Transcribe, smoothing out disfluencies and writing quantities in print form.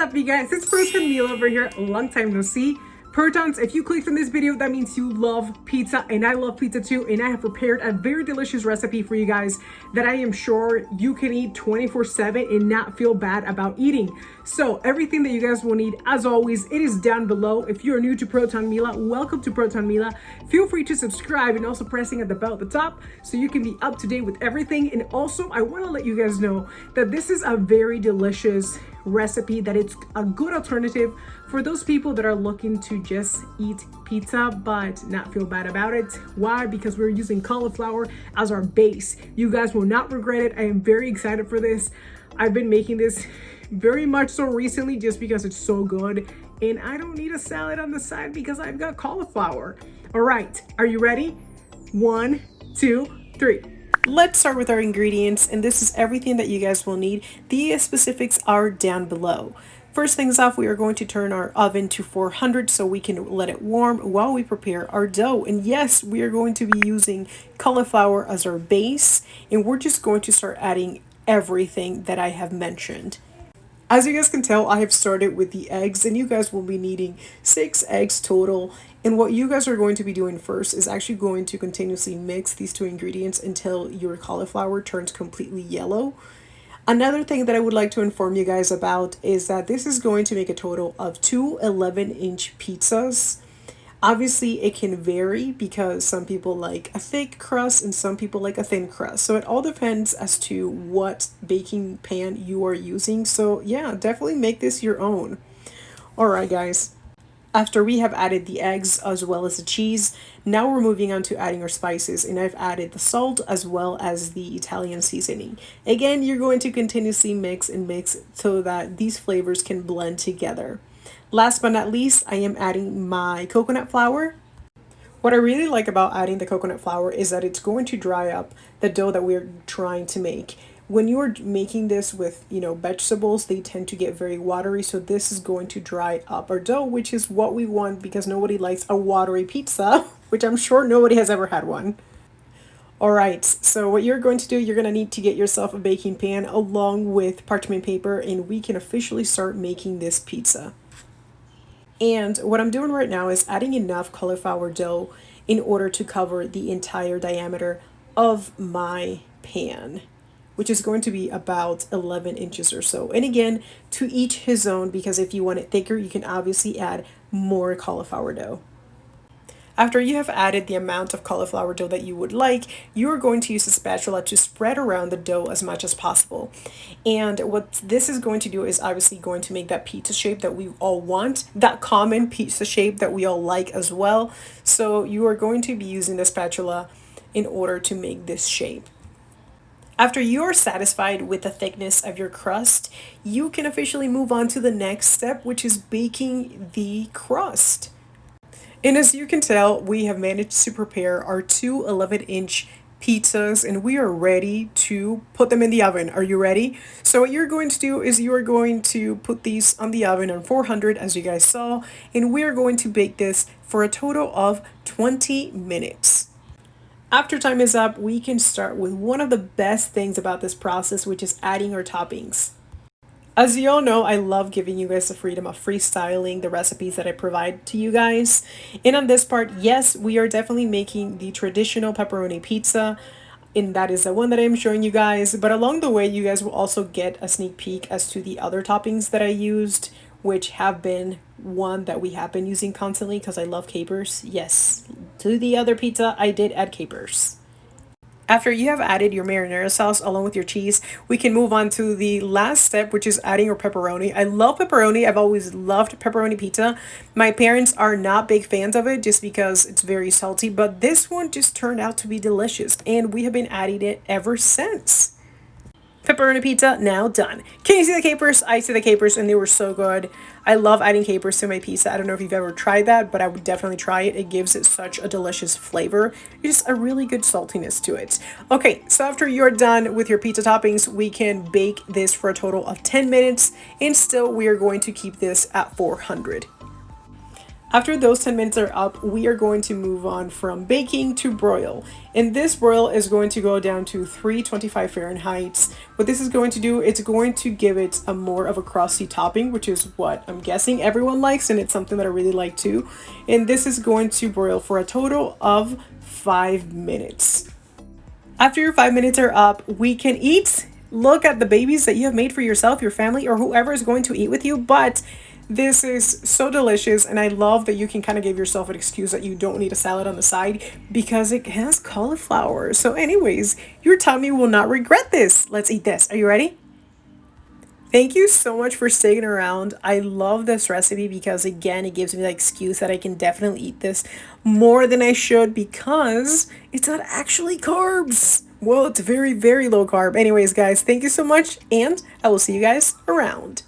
up, you guys? It's Mila over here. Long time no see. Protons, if you clicked on this video, that means you love pizza, and I love pizza too, and I have prepared a very delicious recipe for you guys that I am sure you can eat 24/7 and not feel bad about eating. So everything that you guys will need, as always, it is down below. If you're new to Proton Mila, welcome to Proton Mila. Feel free to subscribe and also pressing at the bell at the top so you can be up to date with everything. And also, I want to let you guys know that this is a very delicious recipe, that it's a good alternative for those people that are looking to just eat pizza but not feel bad about it. Why? Because we're using cauliflower as our base. You guys will not regret it. I am very excited for this. I've been making this very much so recently just because it's so good, and I don't need a salad on the side because I've got cauliflower. All right, are you ready? 1, 2, 3. Let's start with our ingredients, and this is everything that you guys will need. The specifics are down below. First things off, we are going to turn our oven to 400 so we can let it warm while we prepare our dough. And yes, we are going to be using cauliflower as our base, and we're just going to start adding everything that I have mentioned. As you guys can tell, I have started with the eggs, and you guys will be needing 6 eggs total. And what you guys are going to be doing first is actually going to continuously mix these 2 ingredients until your cauliflower turns completely yellow. Another thing that I would like to inform you guys about is that this is going to make a total of 2 11-inch pizzas. Obviously, it can vary because some people like a thick crust and some people like a thin crust. So it all depends as to what baking pan you are using. So yeah, definitely make this your own. All right, guys. After we have added the eggs as well as the cheese, now we're moving on to adding our spices, and I've added the salt as well as the Italian seasoning. Again, you're going to continuously mix and mix so that these flavors can blend together. Last but not least, I am adding my coconut flour. What I really like about adding the coconut flour is that it's going to dry up the dough that we're trying to make. When you're making this with, vegetables, they tend to get very watery. So this is going to dry up our dough, which is what we want because nobody likes a watery pizza, which I'm sure nobody has ever had one. All right, so what you're going to do, you're going to need to get yourself a baking pan along with parchment paper, and we can officially start making this pizza. And what I'm doing right now is adding enough cauliflower dough in order to cover the entire diameter of my pan, which is going to be about 11 inches or so. And again, to each his own, because if you want it thicker, you can obviously add more cauliflower dough. After you have added the amount of cauliflower dough that you would like, you are going to use a spatula to spread around the dough as much as possible. And what this is going to do is obviously going to make that pizza shape that we all want, that common pizza shape that we all like as well. So you are going to be using the spatula in order to make this shape. After you are satisfied with the thickness of your crust, you can officially move on to the next step, which is baking the crust. And as you can tell, we have managed to prepare our 2 11-inch pizzas, and we are ready to put them in the oven. Are you ready? So what you're going to do is you are going to put these on the oven on 400, as you guys saw, and we are going to bake this for a total of 20 minutes. After time is up, we can start with one of the best things about this process, which is adding our toppings. As you all know, I love giving you guys the freedom of freestyling the recipes that I provide to you guys. And on this part, yes, we are definitely making the traditional pepperoni pizza, and that is the one that I'm showing you guys. But along the way, you guys will also get a sneak peek as to the other toppings that I used, which have been one that we have been using constantly because I love capers. Yes, to the other pizza, I did add capers. After you have added your marinara sauce along with your cheese, we can move on to the last step, which is adding your pepperoni. I love pepperoni. I've always loved pepperoni pizza. My parents are not big fans of it just because it's very salty, but this one just turned out to be delicious, and we have been adding it ever since. Pepperoni pizza now done. Can you see the capers? I see the capers, and they were so good. I love adding capers to my pizza. I don't know if you've ever tried that, but I would definitely try it. It gives it such a delicious flavor. It's a really good saltiness to it. Okay, so after you're done with your pizza toppings, we can bake this for a total of 10 minutes, and still we are going to keep this at 400. After those 10 minutes are up, we are going to move on from baking to broil. And this broil is going to go down to 325 Fahrenheit. What this is going to do, it's going to give it a more of a crusty topping, which is what I'm guessing everyone likes, and it's something that I really like too. And this is going to broil for a total of 5 minutes. After your 5 minutes are up, we can eat. Look at the babies that you have made for yourself, your family, or whoever is going to eat with you. But this is so delicious, and I love that you can kind of give yourself an excuse that you don't need a salad on the side because it has cauliflower. So anyways, your tummy will not regret this. Let's eat this. Are you ready? Thank you so much for sticking around. I love this recipe because, again, it gives me the excuse that I can definitely eat this more than I should because it's not actually carbs. Well, it's very, very low carb. Anyways, guys, thank you so much, and I will see you guys around.